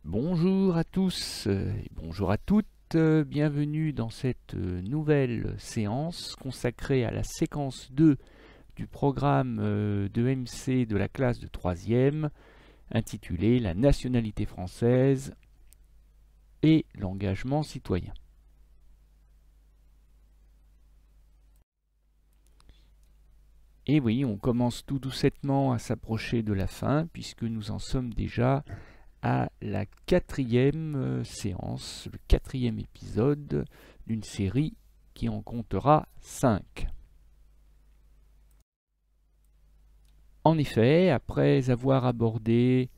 Bonjour à tous et bonjour à toutes, bienvenue dans cette nouvelle séance consacrée à la séquence 2 du programme de MC de la classe de 3e intitulée La nationalité française et l'engagement citoyen. Et oui, on commence tout doucettement à s'approcher de la fin puisque nous en sommes déjà à la 4e séance, le 4e épisode d'une série qui en comptera 5. En effet, après avoir abordé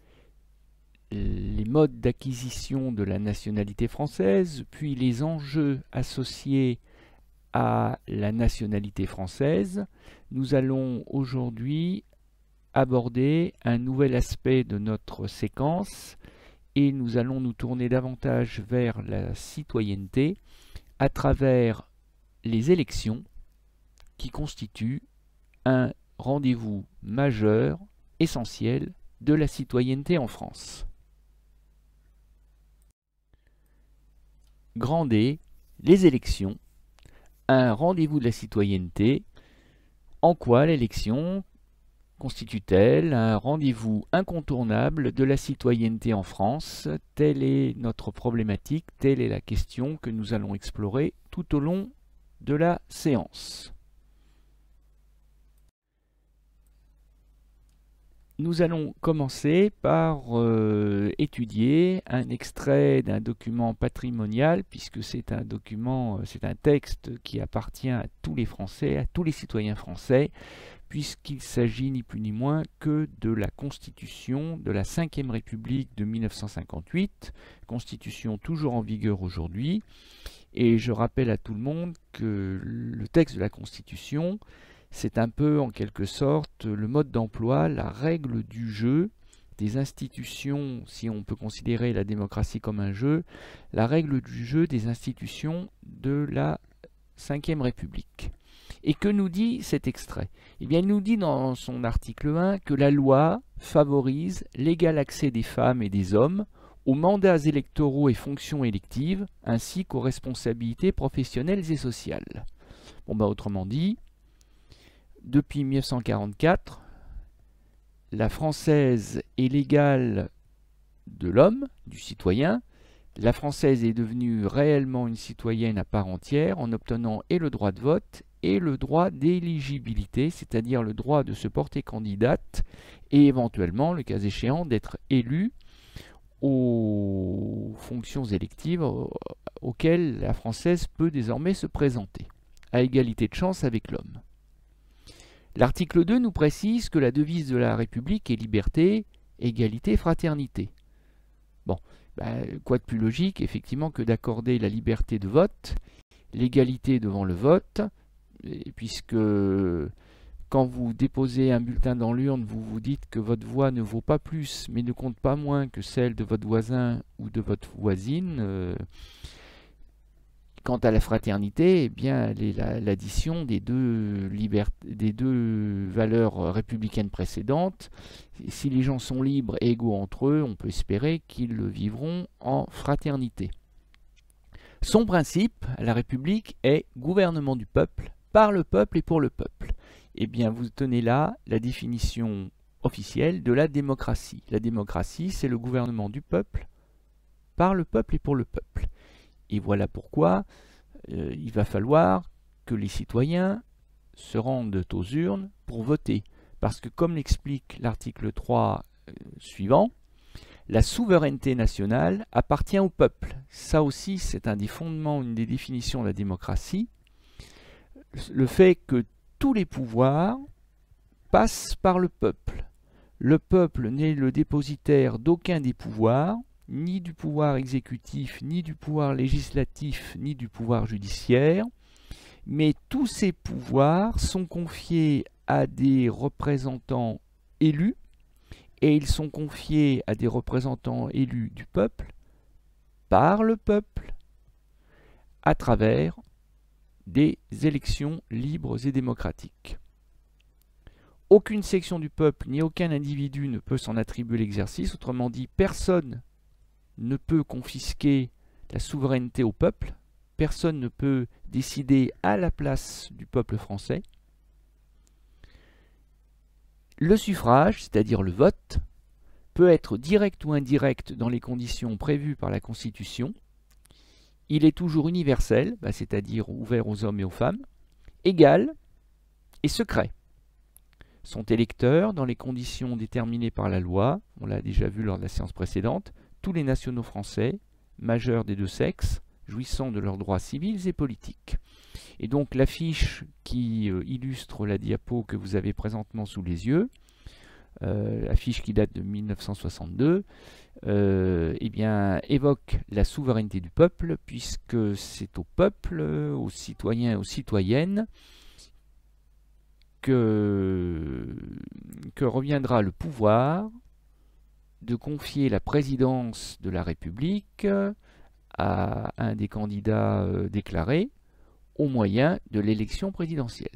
les modes d'acquisition de la nationalité française, puis les enjeux associés à la nationalité française, nous allons aujourd'hui aborder un nouvel aspect de notre séquence et nous allons nous tourner davantage vers la citoyenneté à travers les élections qui constituent un rendez-vous majeur, essentiel de la citoyenneté en France. Grand D, les élections, un rendez-vous de la citoyenneté. En quoi l'élection constitue-t-elle un rendez-vous incontournable de la citoyenneté en France? Telle est notre problématique, telle est la question que nous allons explorer tout au long de la séance. Nous allons commencer par étudier un extrait d'un document patrimonial, puisque c'est un document, c'est un texte qui appartient à tous les Français, à tous les citoyens français, puisqu'il s'agit ni plus ni moins que de la Constitution de la Ve République de 1958, Constitution toujours en vigueur aujourd'hui. Et je rappelle à tout le monde que le texte de la Constitution, c'est un peu en quelque sorte le mode d'emploi, la règle du jeu des institutions, si on peut considérer la démocratie comme un jeu, la règle du jeu des institutions de la Ve République. Et que nous dit cet extrait? Eh bien, il nous dit dans son article 1 que la loi favorise l'égal accès des femmes et des hommes aux mandats électoraux et fonctions électives, ainsi qu'aux responsabilités professionnelles et sociales. Bon, autrement dit, depuis 1944, la française est l'égale de l'homme, du citoyen. La française est devenue réellement une citoyenne à part entière en obtenant et le droit de vote et le droit d'éligibilité, c'est-à-dire le droit de se porter candidate et éventuellement, le cas échéant, d'être élue aux fonctions électives auxquelles la française peut désormais se présenter, à égalité de chance avec l'homme. L'article 2 nous précise que la devise de la République est liberté, égalité, fraternité. Bon, quoi de plus logique, effectivement, que d'accorder la liberté de vote, l'égalité devant le vote, puisque quand vous déposez un bulletin dans l'urne, vous vous dites que votre voix ne vaut pas plus, mais ne compte pas moins que celle de votre voisin ou de votre voisine. Quant à la fraternité, eh bien, elle est l'addition des deux valeurs républicaines précédentes. Si les gens sont libres et égaux entre eux, on peut espérer qu'ils vivront en fraternité. Son principe, la République, est gouvernement du peuple, par le peuple et pour le peuple. Eh bien, vous tenez là la définition officielle de la démocratie. La démocratie, c'est le gouvernement du peuple, par le peuple et pour le peuple. Et voilà pourquoi il va falloir que les citoyens se rendent aux urnes pour voter. Parce que comme l'explique l'article 3 suivant, la souveraineté nationale appartient au peuple. Ça aussi, c'est un des fondements, une des définitions de la démocratie. Le fait que tous les pouvoirs passent par le peuple. Le peuple n'est le dépositaire d'aucun des pouvoirs, ni du pouvoir exécutif, ni du pouvoir législatif, ni du pouvoir judiciaire, mais tous ces pouvoirs sont confiés à des représentants élus, et ils sont confiés à des représentants élus du peuple, par le peuple, à travers des élections libres et démocratiques. Aucune section du peuple ni aucun individu ne peut s'en attribuer l'exercice, autrement dit, personne ne peut confisquer la souveraineté au peuple, personne ne peut décider à la place du peuple français. Le suffrage, c'est-à-dire le vote, peut être direct ou indirect dans les conditions prévues par la Constitution. Il est toujours universel, c'est-à-dire ouvert aux hommes et aux femmes, égal et secret. Sont électeurs dans les conditions déterminées par la loi, on l'a déjà vu lors de la séance précédente, tous les nationaux français, majeurs des deux sexes, jouissant de leurs droits civils et politiques. Et donc l'affiche qui illustre la diapo que vous avez présentement sous les yeux, affiche qui date de 1962, évoque la souveraineté du peuple, puisque c'est au peuple, aux citoyens et aux citoyennes, que reviendra le pouvoir de confier la présidence de la République à un des candidats déclarés au moyen de l'élection présidentielle.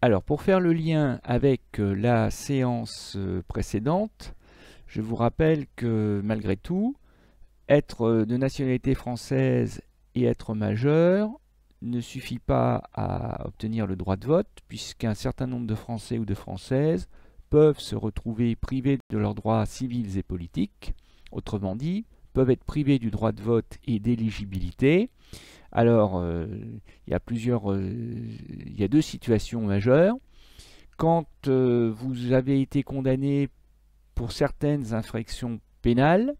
Alors, pour faire le lien avec la séance précédente, je vous rappelle que malgré tout, être de nationalité française et être majeur ne suffit pas à obtenir le droit de vote, puisqu'un certain nombre de Français ou de Françaises peuvent se retrouver privés de leurs droits civils et politiques, autrement dit, peuvent être privés du droit de vote et d'éligibilité. Alors, il y a deux situations majeures. Quand vous avez été condamné pour certaines infractions pénales,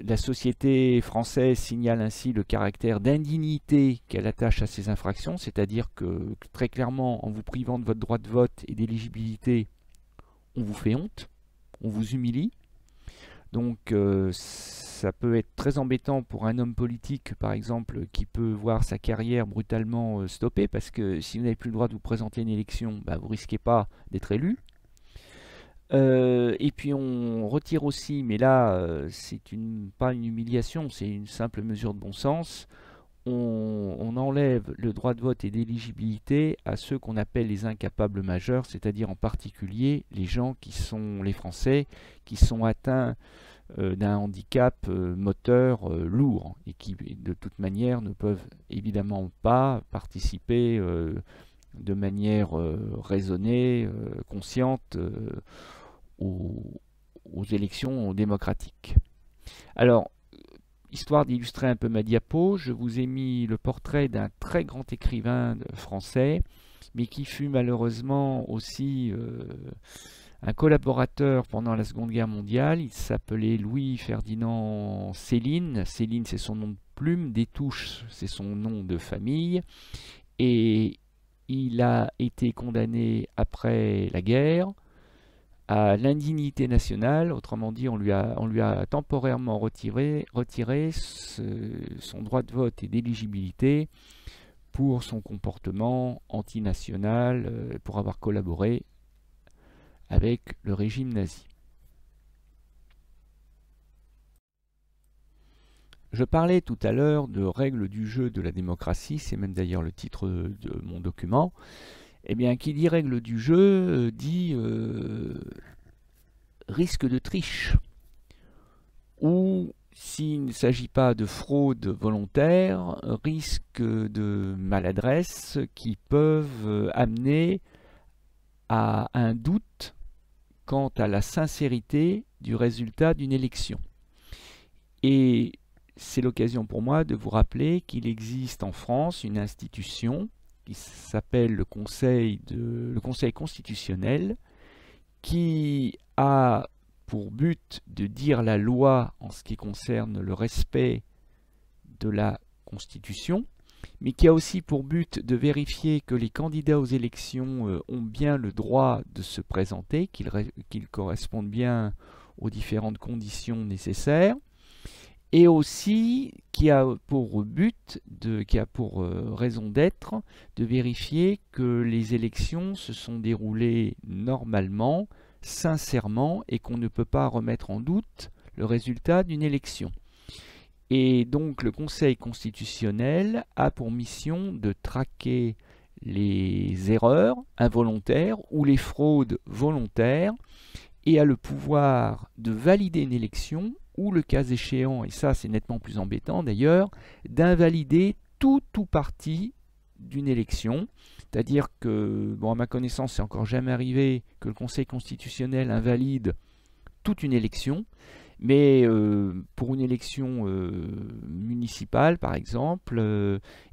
la société française signale ainsi le caractère d'indignité qu'elle attache à ces infractions, c'est-à-dire que très clairement, en vous privant de votre droit de vote et d'éligibilité, on vous fait honte, on vous humilie. Donc ça peut être très embêtant pour un homme politique, par exemple, qui peut voir sa carrière brutalement stoppée, parce que si vous n'avez plus le droit de vous présenter à une élection, vous ne risquez pas d'être élu. Et puis on retire aussi, mais là c'est pas une humiliation, c'est une simple mesure de bon sens, on enlève le droit de vote et d'éligibilité à ceux qu'on appelle les incapables majeurs, c'est-à-dire en particulier les gens les Français, qui sont atteints d'un handicap moteur lourd et qui de toute manière ne peuvent évidemment pas participer de manière raisonnée, consciente aux élections démocratiques. Alors, histoire d'illustrer un peu ma diapo, je vous ai mis le portrait d'un très grand écrivain français, mais qui fut malheureusement aussi un collaborateur pendant la Seconde Guerre mondiale. Il s'appelait Louis-Ferdinand Céline. Céline, c'est son nom de plume, Destouches, c'est son nom de famille. Et il a été condamné après la guerre à l'indignité nationale, autrement dit, on lui a temporairement retiré son droit de vote et d'éligibilité pour son comportement antinational, pour avoir collaboré avec le régime nazi. Je parlais tout à l'heure de règles du jeu de la démocratie, c'est même d'ailleurs le titre de mon document. Eh bien, qui dit règle du jeu dit risque de triche, ou s'il ne s'agit pas de fraude volontaire, risque de maladresse qui peuvent amener à un doute quant à la sincérité du résultat d'une élection. Et c'est l'occasion pour moi de vous rappeler qu'il existe en France une institution qui s'appelle le Conseil constitutionnel, qui a pour but de dire la loi en ce qui concerne le respect de la Constitution, mais qui a aussi pour but de vérifier que les candidats aux élections ont bien le droit de se présenter, qu'ils correspondent bien aux différentes conditions nécessaires, et aussi qui a pour raison d'être de vérifier que les élections se sont déroulées normalement, sincèrement, et qu'on ne peut pas remettre en doute le résultat d'une élection. Et donc le Conseil constitutionnel a pour mission de traquer les erreurs involontaires ou les fraudes volontaires et a le pouvoir de valider une élection ou le cas échéant, et ça c'est nettement plus embêtant d'ailleurs, d'invalider tout ou partie d'une élection. C'est-à-dire que, bon, à ma connaissance, c'est encore jamais arrivé que le Conseil constitutionnel invalide toute une élection, mais pour une élection municipale, par exemple,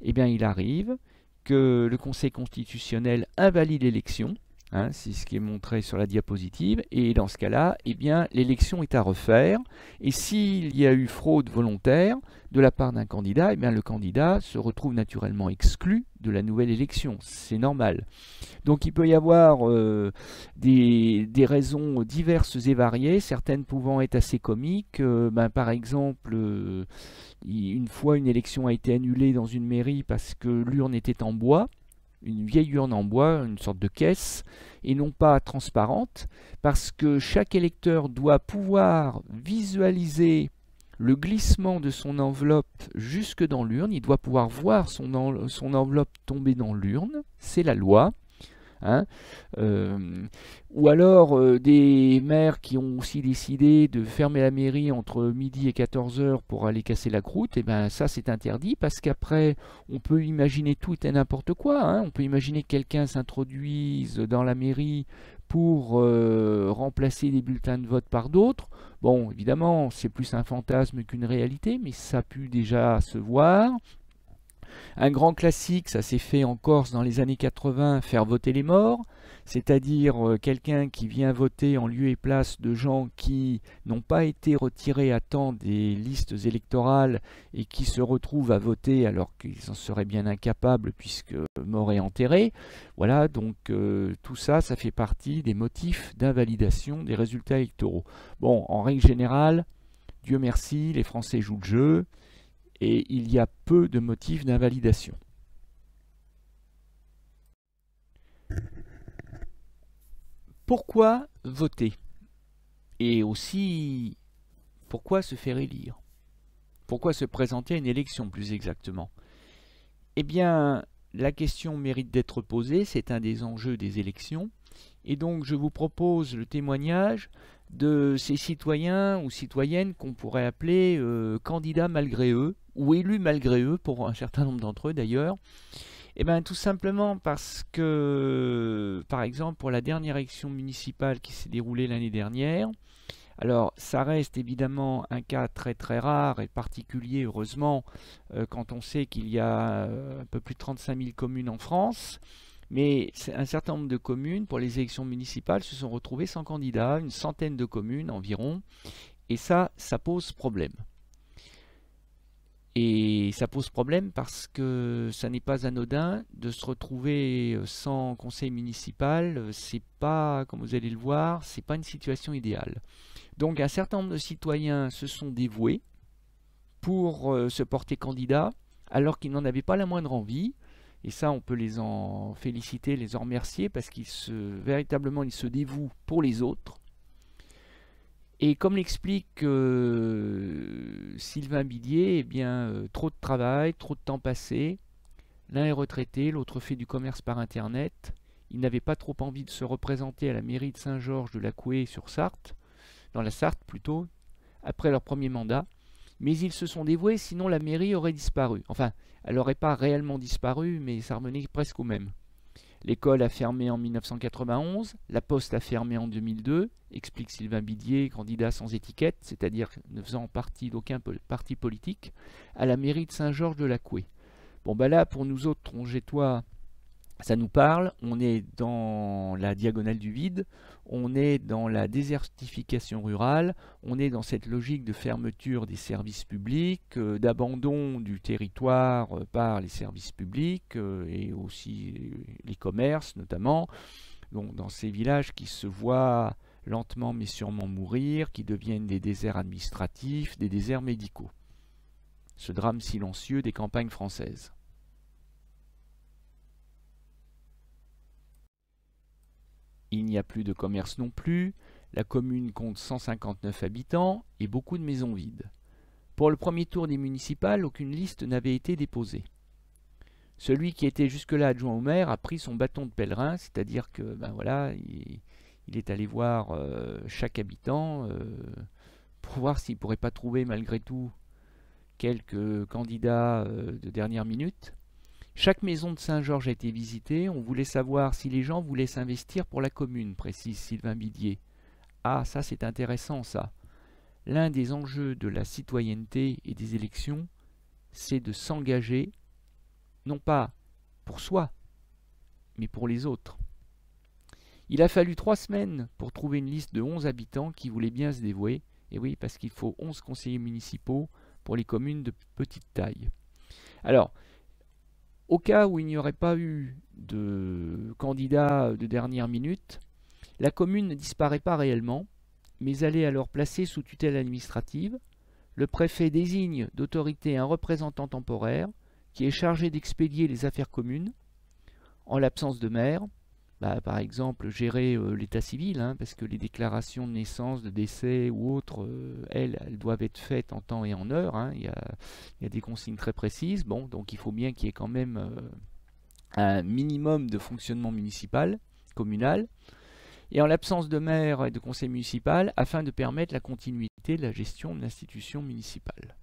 eh bien, il arrive que le Conseil constitutionnel invalide l'élection, hein, c'est ce qui est montré sur la diapositive, et dans ce cas-là, eh bien, l'élection est à refaire, et s'il y a eu fraude volontaire de la part d'un candidat, eh bien, le candidat se retrouve naturellement exclu de la nouvelle élection, c'est normal. Donc il peut y avoir des raisons diverses et variées, certaines pouvant être assez comiques. Par exemple, une fois une élection a été annulée dans une mairie parce que l'urne était en bois, une vieille urne en bois, une sorte de caisse, et non pas transparente, parce que chaque électeur doit pouvoir visualiser le glissement de son enveloppe jusque dans l'urne, il doit pouvoir voir son enveloppe tomber dans l'urne, c'est la loi. Hein, ou alors des maires qui ont aussi décidé de fermer la mairie entre midi et 14 heures pour aller casser la croûte, et bien ça c'est interdit parce qu'après on peut imaginer tout et n'importe quoi. Hein. On peut imaginer que quelqu'un s'introduise dans la mairie pour remplacer des bulletins de vote par d'autres. Bon, évidemment, c'est plus un fantasme qu'une réalité, mais ça a pu déjà se voir. Un grand classique, ça s'est fait en Corse dans les années 80, faire voter les morts, c'est-à-dire quelqu'un qui vient voter en lieu et place de gens qui n'ont pas été retirés à temps des listes électorales et qui se retrouvent à voter alors qu'ils en seraient bien incapables puisque morts et enterrés. Voilà, donc tout ça, ça fait partie des motifs d'invalidation des résultats électoraux. Bon, en règle générale, Dieu merci, les Français jouent le jeu. Et il y a peu de motifs d'invalidation. Pourquoi voter? Et aussi, pourquoi se faire élire? Pourquoi se présenter à une élection, plus exactement? Eh bien, la question mérite d'être posée, c'est un des enjeux des élections. Et donc, je vous propose le témoignage de ces citoyens ou citoyennes qu'on pourrait appeler candidats malgré eux, ou élus malgré eux, pour un certain nombre d'entre eux d'ailleurs. Et bien tout simplement parce que, par exemple, pour la dernière élection municipale qui s'est déroulée l'année dernière, alors ça reste évidemment un cas très très rare et particulier, heureusement, quand on sait qu'il y a un peu plus de 35 000 communes en France. Mais un certain nombre de communes, pour les élections municipales, se sont retrouvées sans candidat, une centaine de communes environ, et ça pose problème. Et ça pose problème parce que ça n'est pas anodin de se retrouver sans conseil municipal, c'est pas, comme vous allez le voir, c'est pas une situation idéale. Donc un certain nombre de citoyens se sont dévoués pour se porter candidat, alors qu'ils n'en avaient pas la moindre envie. Et ça, on peut les en féliciter, les en remercier, parce véritablement, ils se dévouent pour les autres. Et comme l'explique Sylvain Billier, eh bien, trop de travail, trop de temps passé. L'un est retraité, l'autre fait du commerce par Internet. Ils n'avaient pas trop envie de se représenter à la mairie de Saint-Georges de la Couée sur Sarthe, dans la Sarthe plutôt, après leur premier mandat. Mais ils se sont dévoués, sinon la mairie aurait disparu. Enfin, elle n'aurait pas réellement disparu, mais ça revenait presque au même. L'école a fermé en 1991, la poste a fermé en 2002, explique Sylvain Billier, candidat sans étiquette, c'est-à-dire ne faisant partie d'aucun parti politique, à la mairie de Saint-Georges de la Couée. Bon ben là, pour nous autres Trongetois, ça nous parle, on est dans la diagonale du vide, on est dans la désertification rurale, on est dans cette logique de fermeture des services publics, d'abandon du territoire par les services publics et aussi les commerces notamment. Donc dans ces villages qui se voient lentement mais sûrement mourir, qui deviennent des déserts administratifs, des déserts médicaux. Ce drame silencieux des campagnes françaises. Il n'y a plus de commerce non plus, la commune compte 159 habitants et beaucoup de maisons vides. Pour le premier tour des municipales, aucune liste n'avait été déposée. Celui qui était jusque-là adjoint au maire a pris son bâton de pèlerin, c'est-à-dire que ben voilà, il est allé voir chaque habitant pour voir s'il ne pourrait pas trouver malgré tout quelques candidats de dernière minute. Chaque maison de Saint-Georges a été visitée. On voulait savoir si les gens voulaient s'investir pour la commune, précise Sylvain Bidier. Ah, ça c'est intéressant ça. L'un des enjeux de la citoyenneté et des élections, c'est de s'engager, non pas pour soi, mais pour les autres. Il a fallu 3 semaines pour trouver une liste de 11 habitants qui voulaient bien se dévouer. Et oui, parce qu'il faut 11 conseillers municipaux pour les communes de petite taille. Alors, au cas où il n'y aurait pas eu de candidat de dernière minute, la commune ne disparaît pas réellement, mais elle est alors placée sous tutelle administrative. Le préfet désigne d'autorité un représentant temporaire qui est chargé d'expédier les affaires communes. En l'absence de maire, par exemple gérer l'état civil, parce que les déclarations de naissance, de décès ou autres, elles doivent être faites en temps et en heure. Il y a des consignes très précises. Bon, donc il faut bien qu'il y ait quand même un minimum de fonctionnement municipal, communal. Et en l'absence de maire et de conseil municipal, afin de permettre la continuité de la gestion de l'institution municipale.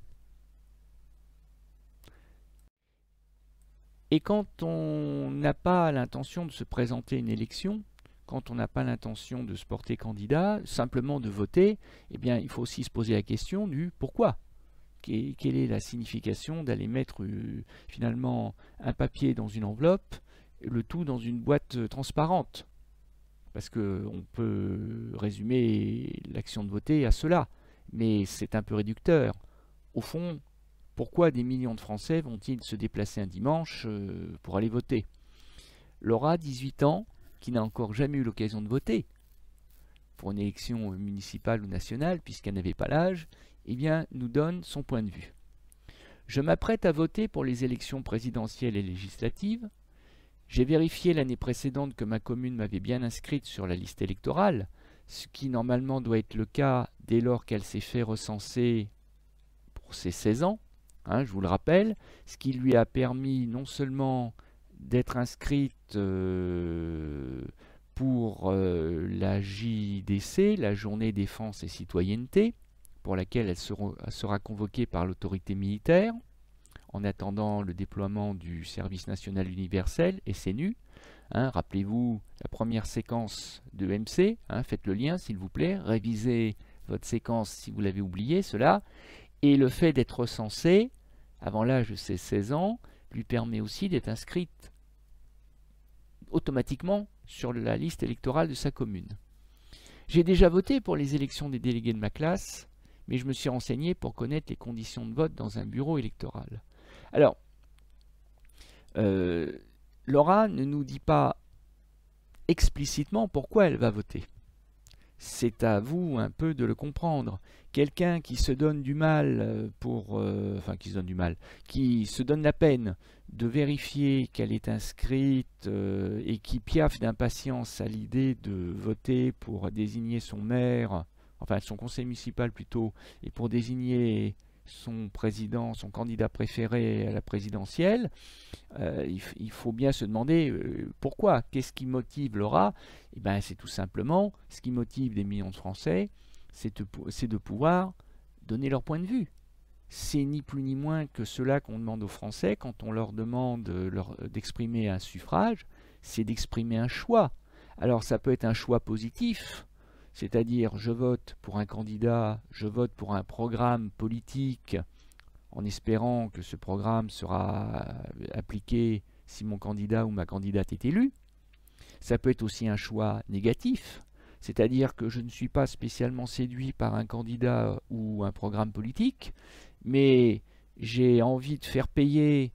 Et quand on n'a pas l'intention de se présenter à une élection, quand on n'a pas l'intention de se porter candidat, simplement de voter, eh bien, il faut aussi se poser la question du pourquoi. Quelle est la signification d'aller mettre finalement un papier dans une enveloppe, le tout dans une boîte transparente? Parce qu'on peut résumer l'action de voter à cela, mais c'est un peu réducteur. Au fond, pourquoi des millions de Français vont-ils se déplacer un dimanche pour aller voter? Laura, 18 ans, qui n'a encore jamais eu l'occasion de voter pour une élection municipale ou nationale, puisqu'elle n'avait pas l'âge, eh bien, nous donne son point de vue. Je m'apprête à voter pour les élections présidentielles et législatives. J'ai vérifié l'année précédente que ma commune m'avait bien inscrite sur la liste électorale, ce qui normalement doit être le cas dès lors qu'elle s'est fait recenser pour ses 16 ans. Je vous le rappelle, ce qui lui a permis non seulement d'être inscrite pour la JDC, la Journée Défense et Citoyenneté, pour laquelle elle sera convoquée par l'autorité militaire, en attendant le déploiement du service national universel, SNU. Rappelez-vous la première séquence de MC, faites le lien s'il vous plaît, révisez votre séquence si vous l'avez oublié, cela. Et le fait d'être recensé avant l'âge de ses 16 ans lui permet aussi d'être inscrite automatiquement sur la liste électorale de sa commune. J'ai déjà voté pour les élections des délégués de ma classe, mais je me suis renseigné pour connaître les conditions de vote dans un bureau électoral. Alors, Laura ne nous dit pas explicitement pourquoi elle va voter. C'est à vous un peu de le comprendre. Quelqu'un qui se donne du mal qui se donne la peine de vérifier qu'elle est inscrite et qui piaffe d'impatience à l'idée de voter pour désigner son maire, enfin son conseil municipal plutôt, et pour désigner son président, son candidat préféré à la présidentielle, il faut bien se demander pourquoi, qu'est-ce qui motive Laura? Eh bien, c'est tout simplement ce qui motive des millions de Français, c'est de pouvoir donner leur point de vue. C'est ni plus ni moins que cela qu'on demande aux Français quand on leur demande d'exprimer un suffrage, c'est d'exprimer un choix. Alors ça peut être un choix positif, c'est-à-dire je vote pour un candidat, je vote pour un programme politique en espérant que ce programme sera appliqué si mon candidat ou ma candidate est élu. Ça peut être aussi un choix négatif, c'est-à-dire que je ne suis pas spécialement séduit par un candidat ou un programme politique, mais j'ai envie de faire payer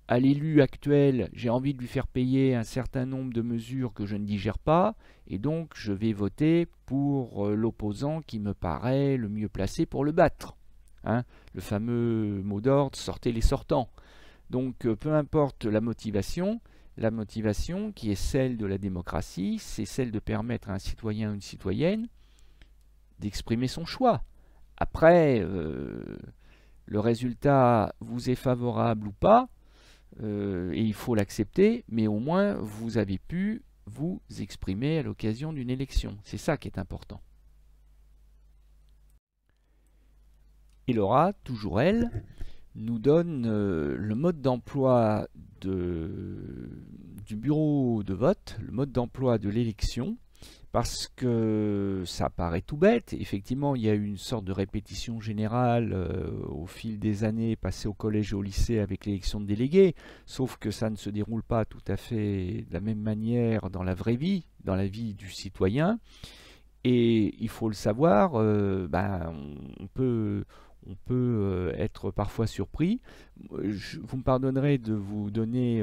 à l'élu actuel, j'ai envie de lui faire payer un certain nombre de mesures que je ne digère pas, et donc je vais voter pour l'opposant qui me paraît le mieux placé pour le battre. Le fameux mot d'ordre, sortez les sortants. Donc peu importe la motivation qui est celle de la démocratie, c'est celle de permettre à un citoyen ou une citoyenne d'exprimer son choix. Après, Le résultat vous est favorable ou pas, et il faut l'accepter, mais au moins vous avez pu vous exprimer à l'occasion d'une élection. C'est ça qui est important. Et Laura, toujours elle, nous donne le mode d'emploi du bureau de vote, le mode d'emploi de l'élection, parce que ça paraît tout bête. Effectivement, il y a eu une sorte de répétition générale au fil des années passées au collège et au lycée avec l'élection de délégués, sauf que ça ne se déroule pas tout à fait de la même manière dans la vraie vie, dans la vie du citoyen. Et il faut le savoir, on peut être parfois surpris. Vous me pardonnerez de vous donner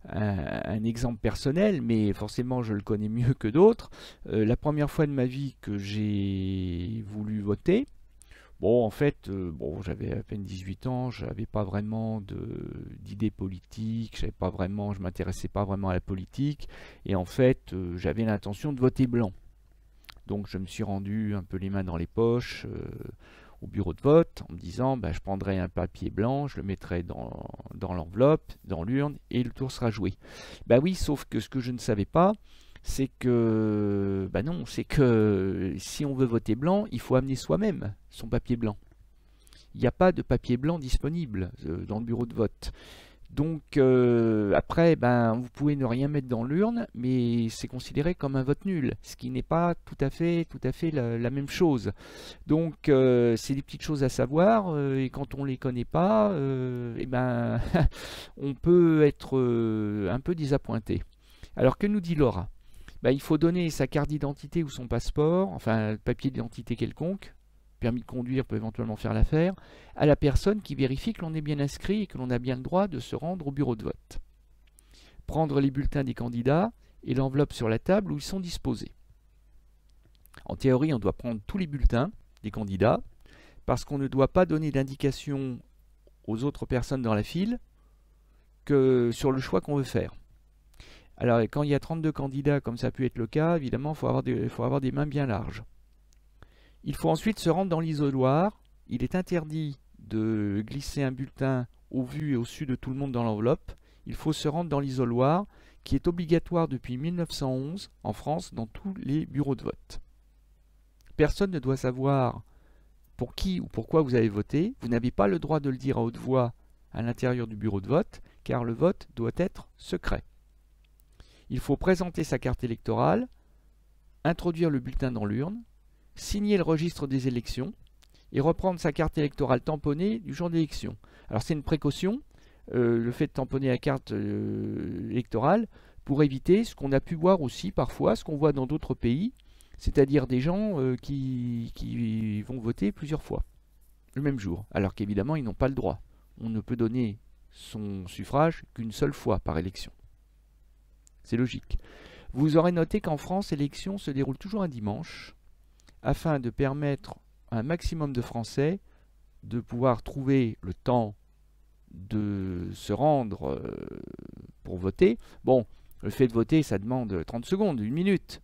un exemple personnel, mais forcément je le connais mieux que d'autres. La première fois de ma vie que j'ai voulu voter, bon, en fait, j'avais à peine 18 ans, j'avais pas vraiment d'idées politiques, je m'intéressais pas vraiment à la politique, et en fait, j'avais l'intention de voter blanc. Donc je me suis rendu un peu les mains dans les poches au bureau de vote en me disant je prendrai un papier blanc, je le mettrai dans l'enveloppe, dans l'urne et le tour sera joué. Oui, sauf que ce que je ne savais pas, c'est que c'est que si on veut voter blanc, il faut amener soi-même son papier blanc. Il n'y a pas de papier blanc disponible dans le bureau de vote. Donc après, vous pouvez ne rien mettre dans l'urne, mais c'est considéré comme un vote nul, ce qui n'est pas tout à fait la même chose. Donc c'est des petites choses à savoir, et quand on les connaît pas, on peut être un peu désappointé. Alors que nous dit Laura? Il faut donner sa carte d'identité ou son passeport, enfin papier d'identité quelconque, permis de conduire peut éventuellement faire l'affaire, à la personne qui vérifie que l'on est bien inscrit et que l'on a bien le droit de se rendre au bureau de vote. Prendre les bulletins des candidats et l'enveloppe sur la table où ils sont disposés. En théorie, on doit prendre tous les bulletins des candidats parce qu'on ne doit pas donner d'indication aux autres personnes dans la file que sur le choix qu'on veut faire. Alors, quand il y a 32 candidats, comme ça a pu être le cas, évidemment, il faut avoir des mains bien larges. Il faut ensuite se rendre dans l'isoloir. Il est interdit de glisser un bulletin au vu et au su de tout le monde dans l'enveloppe. Il faut se rendre dans l'isoloir, qui est obligatoire depuis 1911 en France dans tous les bureaux de vote. Personne ne doit savoir pour qui ou pourquoi vous avez voté. Vous n'avez pas le droit de le dire à haute voix à l'intérieur du bureau de vote, car le vote doit être secret. Il faut présenter sa carte électorale, introduire le bulletin dans l'urne, signer le registre des élections et reprendre sa carte électorale tamponnée du jour d'élection. Alors c'est une précaution, le fait de tamponner la carte électorale, pour éviter ce qu'on a pu voir aussi parfois, ce qu'on voit dans d'autres pays, c'est-à-dire des gens qui vont voter plusieurs fois, le même jour, alors qu'évidemment ils n'ont pas le droit. On ne peut donner son suffrage qu'une seule fois par élection. C'est logique. Vous aurez noté qu'en France, l'élection se déroule toujours un dimanche, afin de permettre à un maximum de Français de pouvoir trouver le temps de se rendre pour voter. Bon, le fait de voter, ça demande 30 secondes, 1 minute,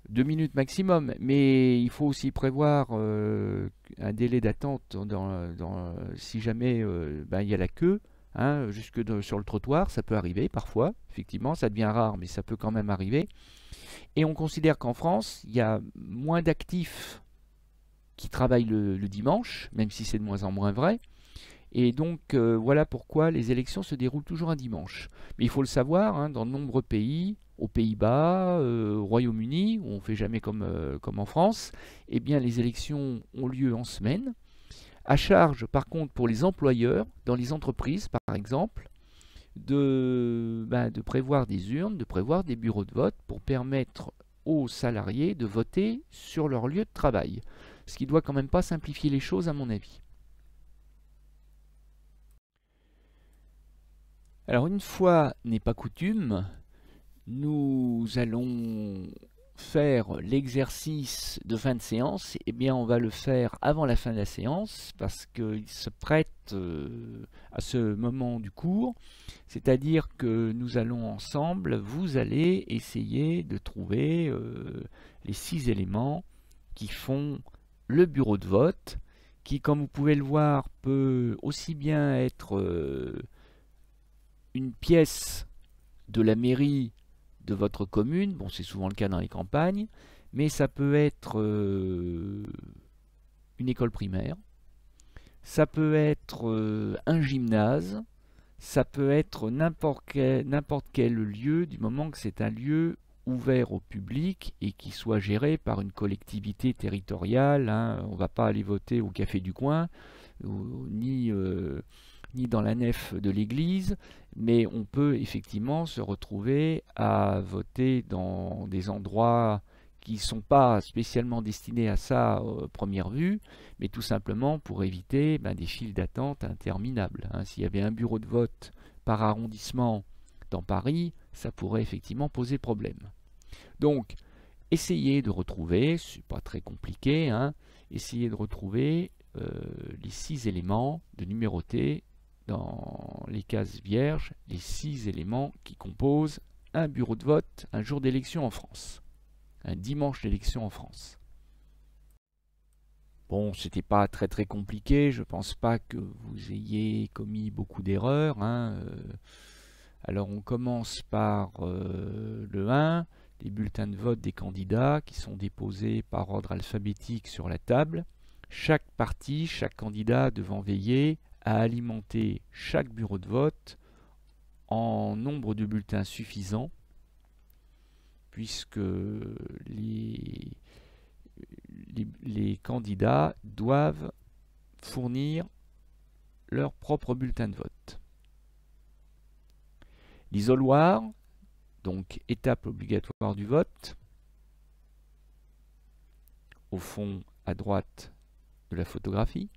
2 minutes maximum, mais il faut aussi prévoir un délai d'attente si jamais il y a la queue, jusque sur le trottoir, ça peut arriver parfois, effectivement, ça devient rare, mais ça peut quand même arriver. Et on considère qu'en France, il y a moins d'actifs qui travaillent le dimanche, même si c'est de moins en moins vrai. Et donc voilà pourquoi les élections se déroulent toujours un dimanche. Mais il faut le savoir, dans de nombreux pays, aux Pays-Bas, au Royaume-Uni, où on ne fait jamais comme en France, eh bien les élections ont lieu en semaine. À charge par contre pour les employeurs, dans les entreprises par exemple, de prévoir des urnes, de prévoir des bureaux de vote pour permettre aux salariés de voter sur leur lieu de travail. Ce qui doit quand même pas simplifier les choses à mon avis. Alors une fois n'est pas coutume, nous allons faire l'exercice de fin de séance. Eh bien on va le faire avant la fin de la séance parce qu'il se prête à ce moment du cours, c'est-à-dire que nous allons ensemble, vous allez essayer de trouver les 6 éléments qui font le bureau de vote qui, comme vous pouvez le voir, peut aussi bien être une pièce de la mairie de votre commune, bon c'est souvent le cas dans les campagnes, mais ça peut être une école primaire, ça peut être un gymnase, ça peut être n'importe quel lieu, du moment que c'est un lieu ouvert au public et qui soit géré par une collectivité territoriale. Hein. On ne va pas aller voter au café du coin, ni dans la nef de l'église, mais on peut effectivement se retrouver à voter dans des endroits qui ne sont pas spécialement destinés à ça à première vue, mais tout simplement pour éviter des files d'attente interminables. Hein. S'il y avait un bureau de vote par arrondissement dans Paris, ça pourrait effectivement poser problème. Donc, essayez de retrouver, c'est pas très compliqué, hein, essayez de retrouver les 6 éléments, de numéroter dans les cases vierges, les 6 éléments qui composent un bureau de vote un jour d'élection en France. Un dimanche d'élection en France. Bon, c'était pas très compliqué, je pense pas que vous ayez commis beaucoup d'erreurs. Hein. Alors on commence par le 1, les bulletins de vote des candidats qui sont déposés par ordre alphabétique sur la table. Chaque parti, chaque candidat devant veiller à alimenter chaque bureau de vote en nombre de bulletins suffisant, puisque les candidats doivent fournir leur propre bulletin de vote. L'isoloir, donc étape obligatoire du vote, au fond à droite de la photographie.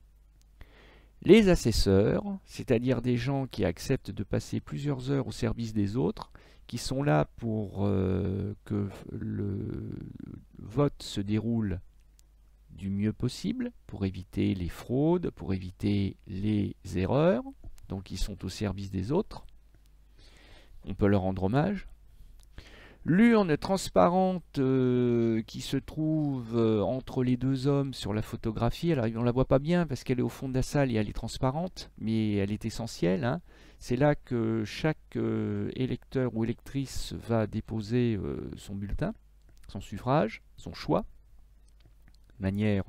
Les assesseurs, c'est-à-dire des gens qui acceptent de passer plusieurs heures au service des autres, qui sont là pour que le vote se déroule du mieux possible, pour éviter les fraudes, pour éviter les erreurs, donc ils sont au service des autres. On peut leur rendre hommage. L'urne transparente qui se trouve entre les deux hommes sur la photographie, alors on ne la voit pas bien parce qu'elle est au fond de la salle et elle est transparente, mais elle est essentielle. Hein. C'est là que chaque électeur ou électrice va déposer son bulletin, son suffrage, son choix, de manière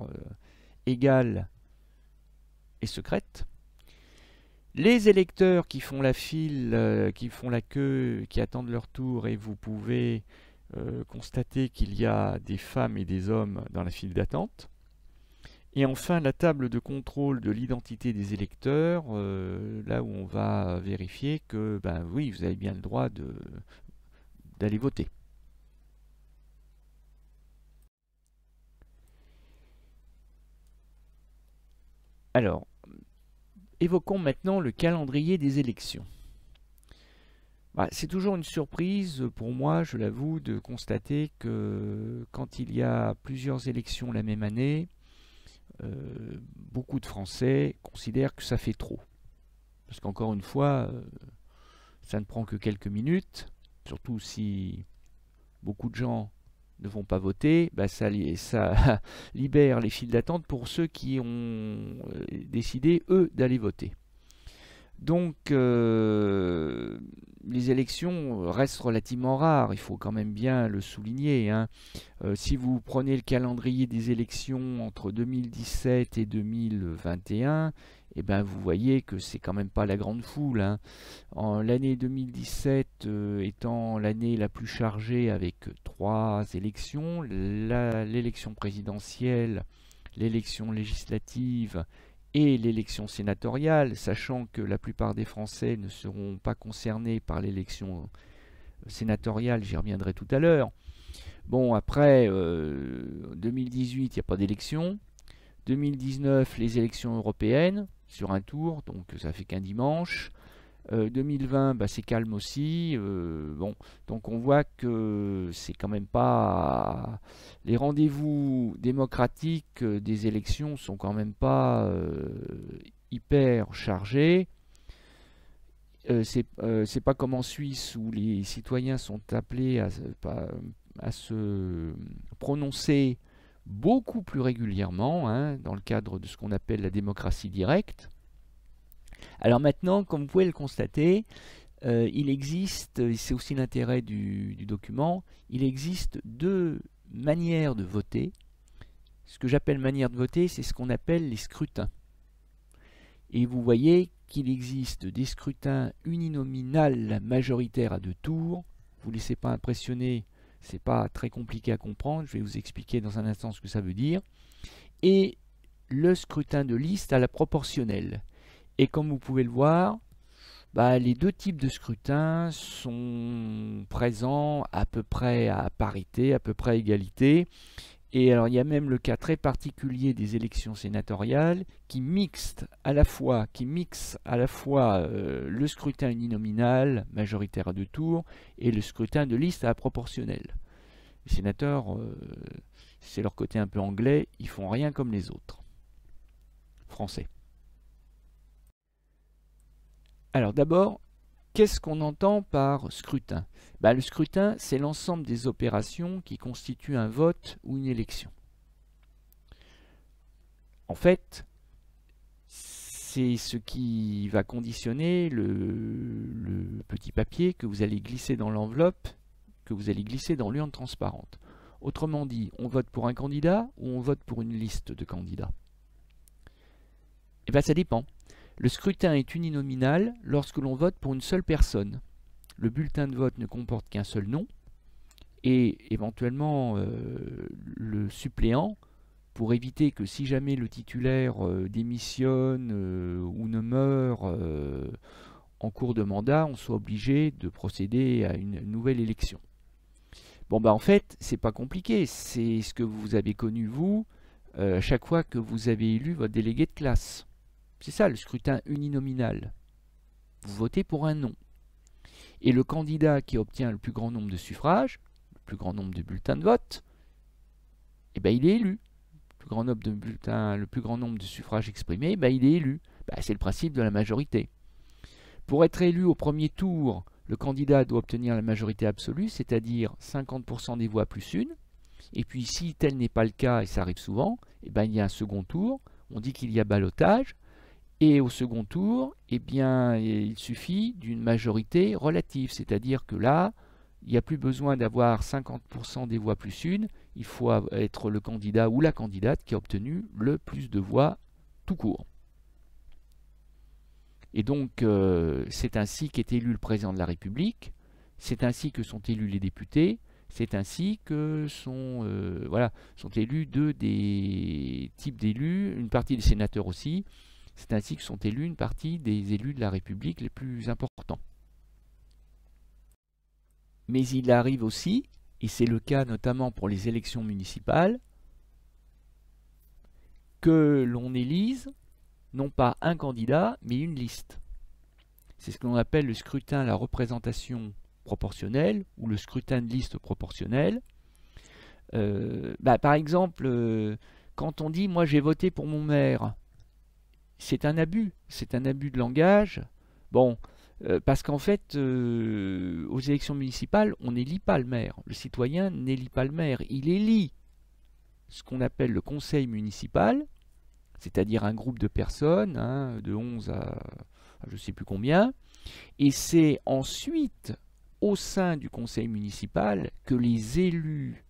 égale et secrète. Les électeurs qui font la file, qui font la queue, qui attendent leur tour, et vous pouvez constater qu'il y a des femmes et des hommes dans la file d'attente. Et enfin, la table de contrôle de l'identité des électeurs, là où on va vérifier que, oui, vous avez bien le droit d'aller voter. Alors, évoquons maintenant le calendrier des élections. C'est toujours une surprise pour moi, je l'avoue, de constater que quand il y a plusieurs élections la même année, beaucoup de Français considèrent que ça fait trop. Parce qu'encore une fois, ça ne prend que quelques minutes, surtout si beaucoup de gens ne vont pas voter, ça libère les files d'attente pour ceux qui ont décidé, eux, d'aller voter. Donc, les élections restent relativement rares, il faut quand même bien le souligner. Hein. Si vous prenez le calendrier des élections entre 2017 et 2021, vous voyez que c'est quand même pas la grande foule. Hein. L'année 2017 étant l'année la plus chargée avec 3 élections, l'élection présidentielle, l'élection législative et l'élection sénatoriale, sachant que la plupart des Français ne seront pas concernés par l'élection sénatoriale, j'y reviendrai tout à l'heure. Bon, après 2018, il n'y a pas d'élection. 2019, les élections européennes, sur un tour, donc ça fait qu'un dimanche. 2020, c'est calme aussi. Donc on voit que c'est quand même pas... Les rendez-vous démocratiques des élections sont quand même pas hyper chargés. C'est pas comme en Suisse où les citoyens sont appelés à se prononcer beaucoup plus régulièrement, hein, dans le cadre de ce qu'on appelle la démocratie directe. Alors maintenant, comme vous pouvez le constater, il existe, et c'est aussi l'intérêt du document, il existe deux manières de voter. Ce que j'appelle manière de voter, c'est ce qu'on appelle les scrutins. Et vous voyez qu'il existe des scrutins uninominales majoritaires à 2 tours. Vous ne laissez pas impressionner, c'est pas très compliqué à comprendre, je vais vous expliquer dans un instant ce que ça veut dire. Et le scrutin de liste à la proportionnelle. Et comme vous pouvez le voir, les deux types de scrutins sont présents à peu près à parité, à peu près à égalité. Et alors il y a même le cas très particulier des élections sénatoriales qui mixent à la fois le scrutin uninominal majoritaire à 2 tours et le scrutin de liste à la proportionnelle. Les sénateurs, c'est leur côté un peu anglais, ils font rien comme les autres. Français. Alors d'abord, qu'est-ce qu'on entend par scrutin? Le scrutin, c'est l'ensemble des opérations qui constituent un vote ou une élection. En fait, c'est ce qui va conditionner le petit papier que vous allez glisser dans l'enveloppe, que vous allez glisser dans l'urne transparente. Autrement dit, on vote pour un candidat ou on vote pour une liste de candidats? Eh bien, ça dépend. Le scrutin est uninominal lorsque l'on vote pour une seule personne. Le bulletin de vote ne comporte qu'un seul nom et éventuellement le suppléant, pour éviter que si jamais le titulaire démissionne ou ne meurt en cours de mandat, on soit obligé de procéder à une nouvelle élection. Bon, en fait, c'est pas compliqué, c'est ce que vous avez connu vous à chaque fois que vous avez élu votre délégué de classe. C'est ça le scrutin uninominal. Vous votez pour un nom. Et le candidat qui obtient le plus grand nombre de suffrages, le plus grand nombre de bulletins de vote, il est élu. Le plus grand nombre de suffrages exprimés, il est élu. C'est le principe de la majorité. Pour être élu au premier tour, le candidat doit obtenir la majorité absolue, c'est-à-dire 50% des voix plus une. Et puis si tel n'est pas le cas, et ça arrive souvent, il y a un second tour. On dit qu'il y a ballotage. Et au second tour, il suffit d'une majorité relative, c'est-à-dire que là, il n'y a plus besoin d'avoir 50% des voix plus une, il faut être le candidat ou la candidate qui a obtenu le plus de voix tout court. Et donc, c'est ainsi qu'est élu le président de la République, c'est ainsi que sont élus les députés, c'est ainsi que sont élus des types d'élus, une partie des sénateurs aussi. C'est ainsi que sont élus une partie des élus de la République les plus importants. Mais il arrive aussi, et c'est le cas notamment pour les élections municipales, que l'on élise non pas un candidat, mais une liste. C'est ce que l'on appelle le scrutin à la représentation proportionnelle ou le scrutin de liste proportionnelle. Par exemple, quand on dit « moi j'ai voté pour mon maire », c'est un abus de langage. Bon, parce qu'en fait, aux élections municipales, on n'élit pas le maire. Le citoyen n'élit pas le maire. Il élit ce qu'on appelle le conseil municipal, c'est-à-dire un groupe de personnes, de 11 à je ne sais plus combien. Et c'est ensuite, au sein du conseil municipal, que les élus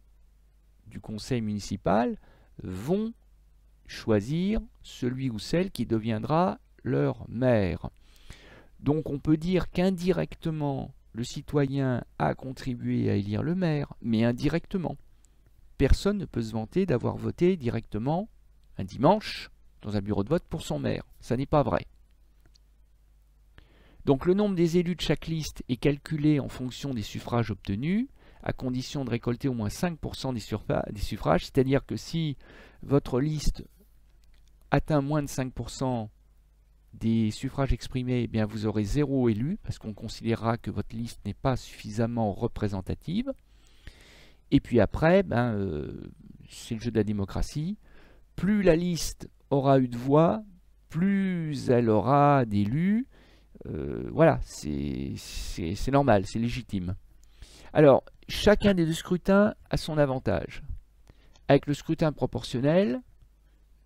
du conseil municipal vont choisir celui ou celle qui deviendra leur maire. Donc on peut dire qu'indirectement, le citoyen a contribué à élire le maire, mais indirectement. Personne ne peut se vanter d'avoir voté directement un dimanche dans un bureau de vote pour son maire. Ça n'est pas vrai. Donc le nombre des élus de chaque liste est calculé en fonction des suffrages obtenus, à condition de récolter au moins 5% des suffrages, c'est-à-dire que si votre liste atteint moins de 5% des suffrages exprimés, vous aurez 0 élu, parce qu'on considérera que votre liste n'est pas suffisamment représentative. Et puis après, c'est le jeu de la démocratie. Plus la liste aura eu de voix, plus elle aura d'élus. Voilà, c'est normal, c'est légitime. Alors, chacun des deux scrutins a son avantage. Avec le scrutin proportionnel,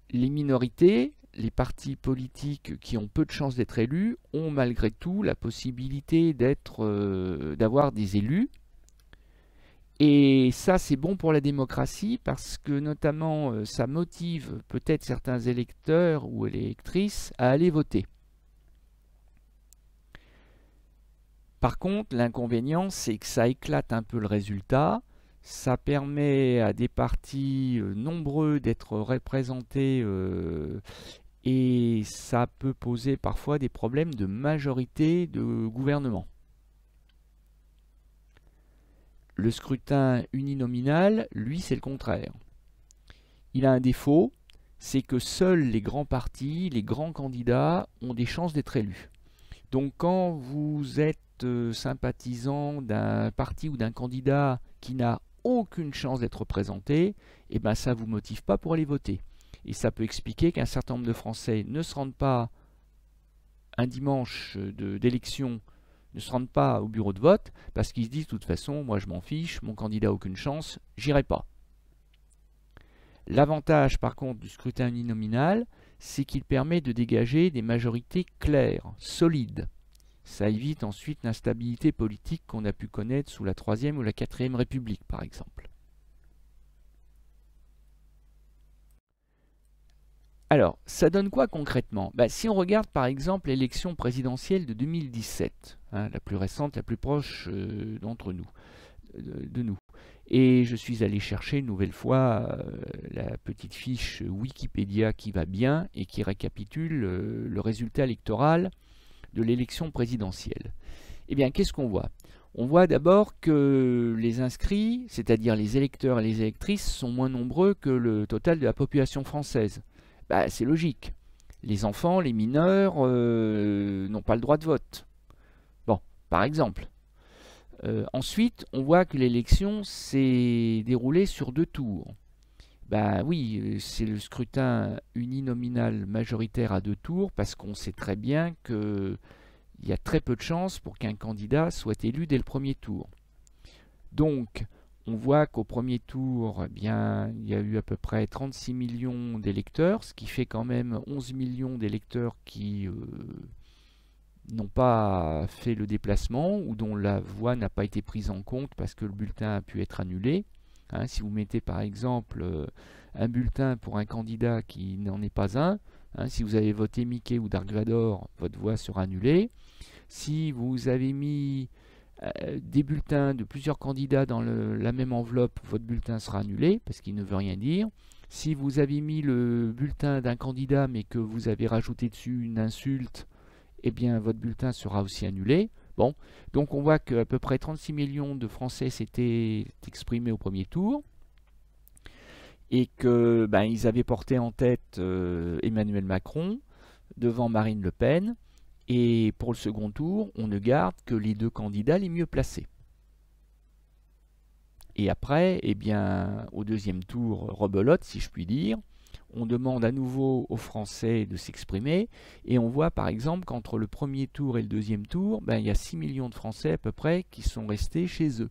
les minorités, les partis politiques qui ont peu de chances d'être élus, ont malgré tout la possibilité d'avoir des élus. Et ça, c'est bon pour la démocratie parce que notamment, ça motive peut-être certains électeurs ou électrices à aller voter. Par contre, l'inconvénient, c'est que ça éclate un peu le résultat. Ça permet à des partis nombreux d'être représentés et ça peut poser parfois des problèmes de majorité de gouvernement. Le scrutin uninominal, lui, c'est le contraire. Il a un défaut, c'est que seuls les grands partis, les grands candidats ont des chances d'être élus. Donc quand vous êtes sympathisant d'un parti ou d'un candidat qui n'a aucune chance d'être représenté, eh ben ça ne vous motive pas pour aller voter. Et ça peut expliquer qu'un certain nombre de Français ne se rendent pas un dimanche d'élection, ne se rendent pas au bureau de vote, parce qu'ils se disent de toute façon, moi je m'en fiche, mon candidat n'a aucune chance, j'irai pas. L'avantage par contre du scrutin uninominal, c'est qu'il permet de dégager des majorités claires, solides. Ça évite ensuite l'instabilité politique qu'on a pu connaître sous la 3e ou la 4e République, par exemple. Alors, ça donne quoi concrètement? Si on regarde par exemple l'élection présidentielle de 2017, la plus récente, la plus proche d'entre nous, de nous. Et je suis allé chercher une nouvelle fois la petite fiche Wikipédia qui va bien et qui récapitule le résultat électoral de l'élection présidentielle. Eh bien, qu'est-ce qu'on voit? On voit d'abord que les inscrits, c'est-à-dire les électeurs et les électrices, sont moins nombreux que le total de la population française. C'est logique. Les enfants, les mineurs n'ont pas le droit de vote. Bon, par exemple. Ensuite, on voit que l'élection s'est déroulée sur 2 tours. Oui, c'est le scrutin uninominal majoritaire à 2 tours parce qu'on sait très bien qu'il y a très peu de chances pour qu'un candidat soit élu dès le premier tour. Donc, on voit qu'au premier tour, il y a eu à peu près 36 millions d'électeurs, ce qui fait quand même 11 millions d'électeurs qui n'ont pas fait le déplacement ou dont la voix n'a pas été prise en compte parce que le bulletin a pu être annulé. Si vous mettez par exemple un bulletin pour un candidat qui n'en est pas un, si vous avez voté Mickey ou Dark Vador, votre voix sera annulée. Si vous avez mis des bulletins de plusieurs candidats dans la même enveloppe, votre bulletin sera annulé parce qu'il ne veut rien dire. Si vous avez mis le bulletin d'un candidat mais que vous avez rajouté dessus une insulte, eh bien votre bulletin sera aussi annulé. Bon, donc on voit qu'à peu près 36 millions de Français s'étaient exprimés au premier tour et que ils avaient porté en tête Emmanuel Macron devant Marine Le Pen. Et pour le second tour, on ne garde que les 2 candidats les mieux placés. Et après, au deuxième tour, rebelote, si je puis dire, on demande à nouveau aux Français de s'exprimer, et on voit par exemple qu'entre le premier tour et le deuxième tour, il y a 6 millions de Français à peu près qui sont restés chez eux.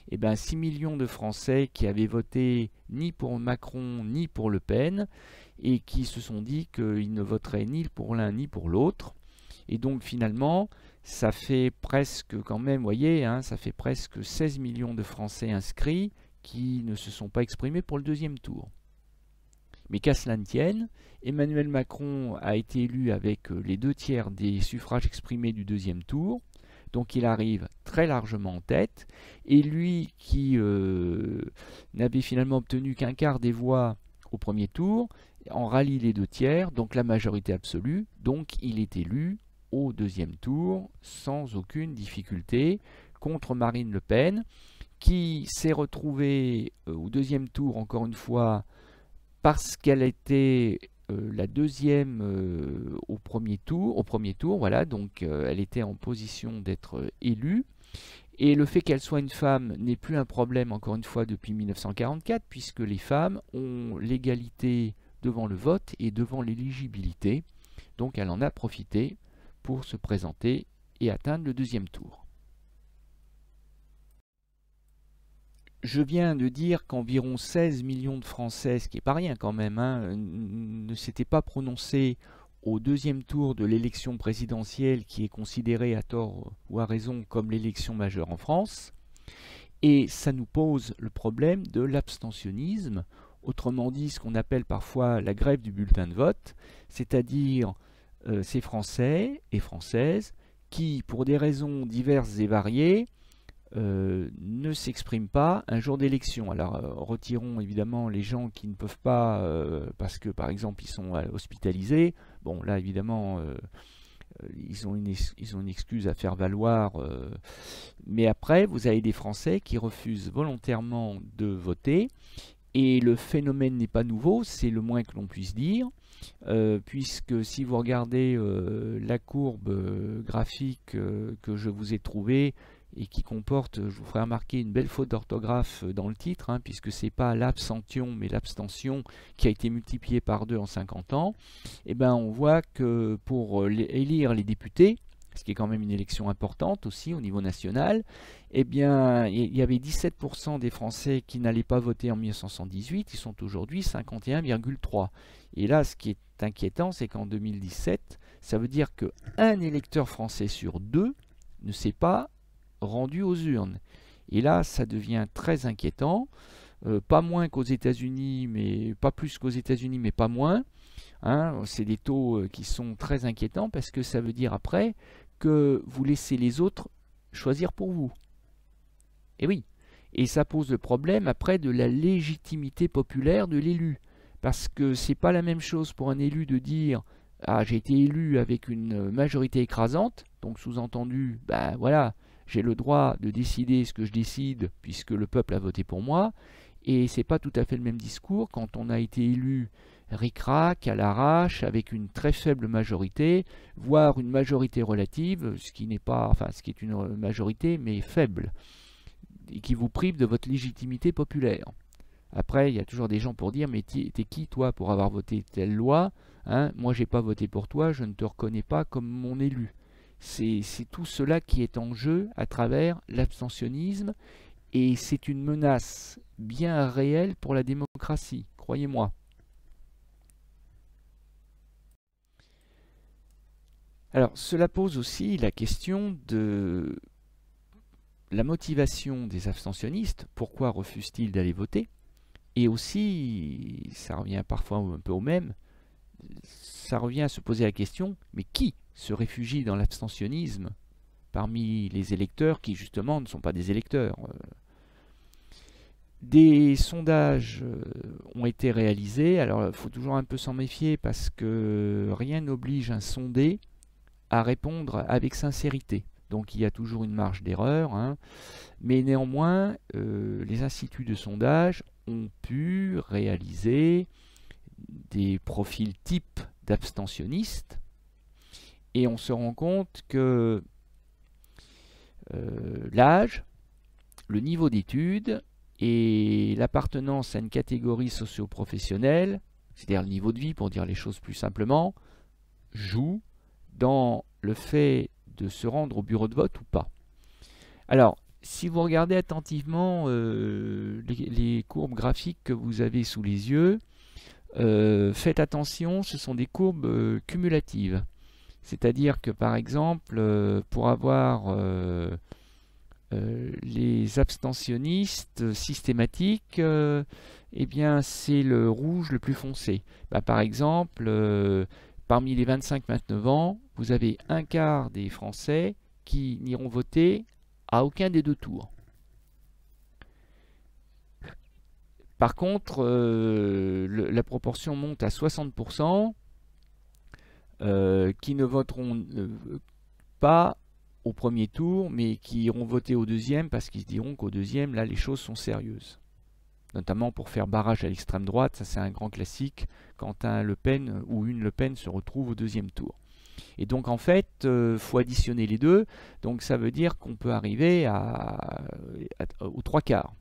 Et 6 millions de Français qui avaient voté ni pour Macron ni pour Le Pen, et qui se sont dit qu'ils ne voteraient ni pour l'un ni pour l'autre. Et donc finalement, ça fait presque quand même, vous voyez, ça fait presque 16 millions de Français inscrits qui ne se sont pas exprimés pour le deuxième tour. Mais qu'à cela ne tienne, Emmanuel Macron a été élu avec les 2/3 des suffrages exprimés du deuxième tour, donc il arrive très largement en tête, et lui qui n'avait finalement obtenu qu'un quart des voix au premier tour, en rallie les 2/3, donc la majorité absolue, donc il est élu au deuxième tour sans aucune difficulté contre Marine Le Pen, qui s'est retrouvée au deuxième tour encore une fois parce qu'elle était la deuxième au premier tour, voilà, donc elle était en position d'être élue. Et le fait qu'elle soit une femme n'est plus un problème, encore une fois, depuis 1944, puisque les femmes ont l'égalité devant le vote et devant l'éligibilité. Donc elle en a profité pour se présenter et atteindre le deuxième tour. je viens de dire qu'environ 16 millions de Français, ce qui n'est pas rien quand même, hein, ne s'étaient pas prononcés au deuxième tour de l'élection présidentielle qui est considérée à tort ou à raison comme l'élection majeure en France. Et ça nous pose le problème de l'abstentionnisme, autrement dit ce qu'on appelle parfois la grève du bulletin de vote, c'est-à-dire ces Français et Françaises qui, pour des raisons diverses et variées, ne s'expriment pas un jour d'élection. Alors retirons évidemment les gens qui ne peuvent pas parce que par exemple ils sont hospitalisés. Bon là évidemment ils ont une excuse à faire valoir. Mais après vous avez des Français qui refusent volontairement de voter. Et le phénomène n'est pas nouveau, c'est le moins que l'on puisse dire, puisque si vous regardez la courbe graphique que je vous ai trouvée, et qui comporte, je vous ferai remarquer, une belle faute d'orthographe dans le titre, hein, puisque c'est pas l'abstention, mais l'abstention qui a été multipliée par 2 en 50 ans, et ben on voit que pour élire les députés, ce qui est quand même une élection importante aussi au niveau national, eh bien, il y avait 17% des Français qui n'allaient pas voter en 1978, ils sont aujourd'hui 51,3%. Et là, ce qui est inquiétant, c'est qu'en 2017, ça veut dire qu'un électeur français sur 2 ne s'est pas rendu aux urnes. Et là, ça devient très inquiétant, pas moins qu'aux États-Unis, mais pas plus qu'aux États-Unis, mais pas moins. Hein, c'est des taux qui sont très inquiétants parce que ça veut dire après que vous laissez les autres choisir pour vous. Et oui, et ça pose le problème après de la légitimité populaire de l'élu. Parce que c'est pas la même chose pour un élu de dire ah j'ai été élu avec une majorité écrasante, donc sous-entendu, ben voilà, j'ai le droit de décider ce que je décide puisque le peuple a voté pour moi, et c'est pas tout à fait le même discours quand on a été élu ric-rac, à l'arrache, avec une très faible majorité, voire une majorité relative, ce qui n'est pas, enfin ce qui est une majorité mais faible, et qui vous prive de votre légitimité populaire. Après, il y a toujours des gens pour dire mais t'es qui toi pour avoir voté telle loi, hein, moi j'ai pas voté pour toi, je ne te reconnais pas comme mon élu. C'est tout cela qui est en jeu à travers l'abstentionnisme, et c'est une menace bien réelle pour la démocratie, croyez-moi. Alors, cela pose aussi la question de la motivation des abstentionnistes. Pourquoi refusent-ils d'aller voter? Et aussi, ça revient parfois un peu au même, ça revient à se poser la question, mais qui se réfugie dans l'abstentionnisme parmi les électeurs qui justement ne sont pas des électeurs? Des sondages ont été réalisés, alors il faut toujours un peu s'en méfier parce que rien n'oblige un sondé à répondre avec sincérité. Donc il y a toujours une marge d'erreur, hein. Mais néanmoins, les instituts de sondage ont pu réaliser des profils types d'abstentionnistes, et on se rend compte que l'âge, le niveau d'études et l'appartenance à une catégorie socio-professionnelle, c'est-à-dire le niveau de vie pour dire les choses plus simplement, jouent dans le fait de se rendre au bureau de vote ou pas. Alors, si vous regardez attentivement les courbes graphiques que vous avez sous les yeux, faites attention, ce sont des courbes cumulatives. C'est-à-dire que par exemple, pour avoir les abstentionnistes systématiques, eh bien c'est le rouge le plus foncé. Bah, par exemple, parmi les 25-29 ans, vous avez un quart des Français qui n'iront voter à aucun des deux tours. Par contre, la proportion monte à 60% qui ne voteront pas au premier tour, mais qui iront voter au deuxième parce qu'ils se diront qu'au deuxième, là, les choses sont sérieuses. Notamment pour faire barrage à l'extrême droite, ça c'est un grand classique quand un Le Pen ou une Le Pen se retrouve au deuxième tour. Et donc en fait, faut additionner les deux, donc ça veut dire qu'on peut arriver aux trois quarts.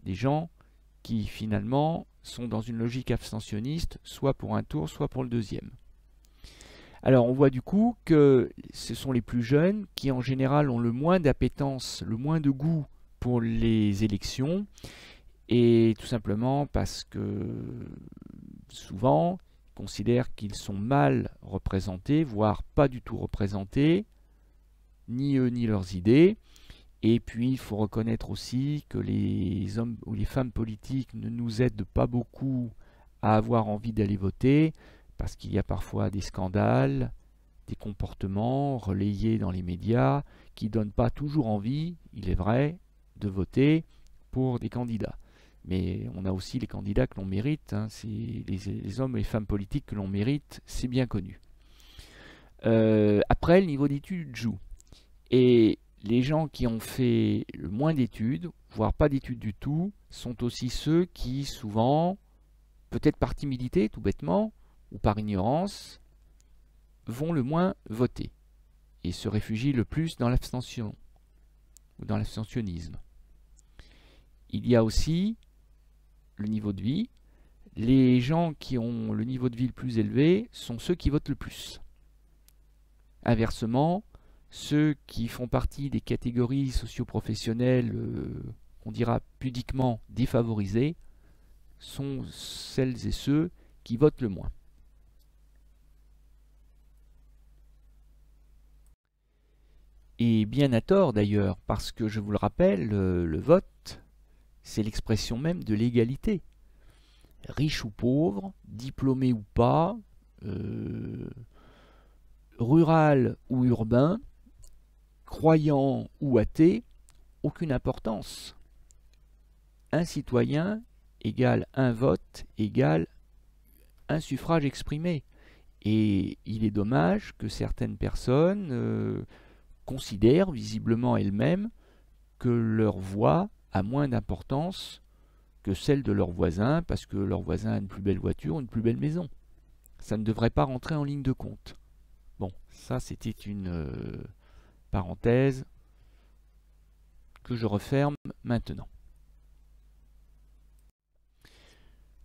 Des gens qui finalement sont dans une logique abstentionniste, soit pour un tour, soit pour le deuxième. Alors on voit du coup que ce sont les plus jeunes qui en général ont le moins d'appétence, le moins de goût pour les élections, et tout simplement parce que souvent, ils considèrent qu'ils sont mal représentés, voire pas du tout représentés, ni eux ni leurs idées. Et puis, il faut reconnaître aussi que les hommes ou les femmes politiques ne nous aident pas beaucoup à avoir envie d'aller voter, parce qu'il y a parfois des scandales, des comportements relayés dans les médias qui ne donnent pas toujours envie, il est vrai, de voter pour des candidats. Mais on a aussi les candidats que l'on mérite, hein, c'est les hommes et les femmes politiques que l'on mérite, c'est bien connu. Après, le niveau d'études joue. Et les gens qui ont fait le moins d'études, voire pas d'études du tout, sont aussi ceux qui, souvent, peut-être par timidité, tout bêtement, ou par ignorance, vont le moins voter et se réfugient le plus dans l'abstention ou dans l'abstentionnisme. Il y a aussi le niveau de vie. Les gens qui ont le niveau de vie le plus élevé sont ceux qui votent le plus. Inversement, ceux qui font partie des catégories socio-professionnelles, on dira pudiquement défavorisées, sont celles et ceux qui votent le moins. Et bien à tort d'ailleurs, parce que je vous le rappelle, le vote, c'est l'expression même de l'égalité. Riche ou pauvre, diplômé ou pas, rural ou urbain, croyant ou athée, aucune importance. Un citoyen égale un vote égale un suffrage exprimé. Et il est dommage que certaines personnes considèrent visiblement elles-mêmes que leur voix a moins d'importance que celle de leurs voisins parce que leur voisin a une plus belle voiture ou une plus belle maison. Ça ne devrait pas rentrer en ligne de compte. Bon, ça c'était une parenthèse que je referme maintenant.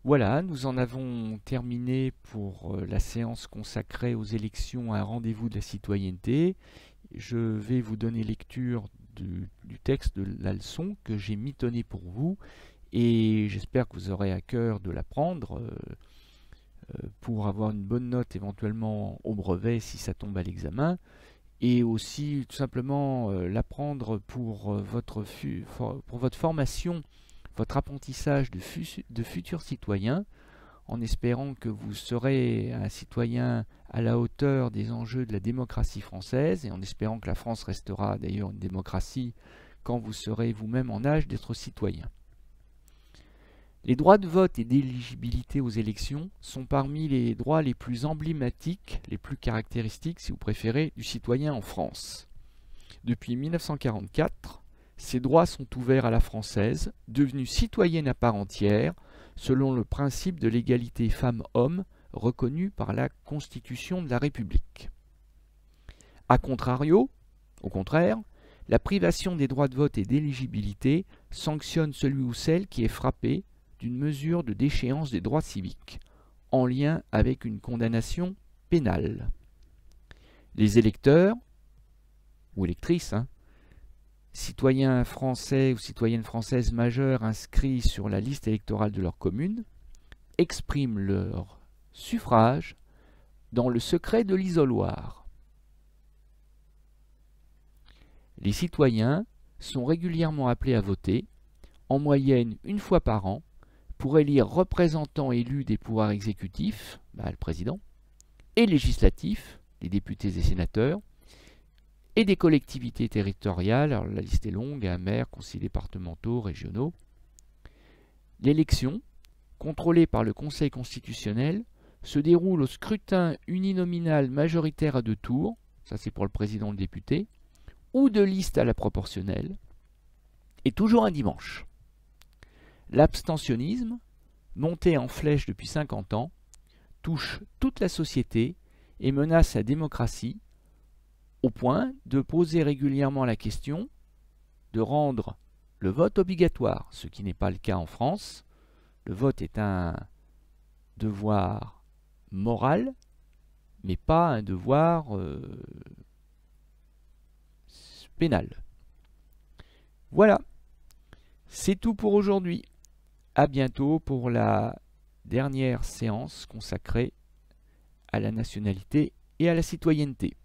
Voilà, nous en avons terminé pour la séance consacrée aux élections à un rendez-vous de la citoyenneté. Je vais vous donner lecture du texte de la leçon que j'ai mitonné pour vous et j'espère que vous aurez à cœur de l'apprendre pour avoir une bonne note éventuellement au brevet si ça tombe à l'examen et aussi tout simplement l'apprendre pour votre formation, votre apprentissage de futur citoyen, en espérant que vous serez un citoyen à la hauteur des enjeux de la démocratie française et en espérant que la France restera d'ailleurs une démocratie quand vous serez vous-même en âge d'être citoyen. Les droits de vote et d'éligibilité aux élections sont parmi les droits les plus emblématiques, les plus caractéristiques, si vous préférez, du citoyen en France. Depuis 1944, ces droits sont ouverts à la française, devenue citoyenne à part entière, selon le principe de l'égalité femmes-hommes reconnu par la Constitution de la République. A contrario, au contraire, la privation des droits de vote et d'éligibilité sanctionne celui ou celle qui est frappé d'une mesure de déchéance des droits civiques, en lien avec une condamnation pénale. Les électeurs, ou électrices, citoyens français ou citoyennes françaises majeures inscrits sur la liste électorale de leur commune, expriment leur suffrage dans le secret de l'isoloir. Les citoyens sont régulièrement appelés à voter, en moyenne une fois par an, pour élire représentants élus des pouvoirs exécutifs, le président, et législatifs, les députés et sénateurs, et des collectivités territoriales, alors la liste est longue, maires, conseils départementaux, régionaux. L'élection, contrôlée par le Conseil constitutionnel, se déroule au scrutin uninominal majoritaire à 2 tours, ça c'est pour le président et le député, ou de liste à la proportionnelle, et toujours un dimanche. L'abstentionnisme, monté en flèche depuis 50 ans, touche toute la société et menace la démocratie, au point de poser régulièrement la question de rendre le vote obligatoire, ce qui n'est pas le cas en France. Le vote est un devoir moral, mais pas un devoir pénal. Voilà, C'est tout pour aujourd'hui. À bientôt pour la dernière séance consacrée à la nationalité et à la citoyenneté.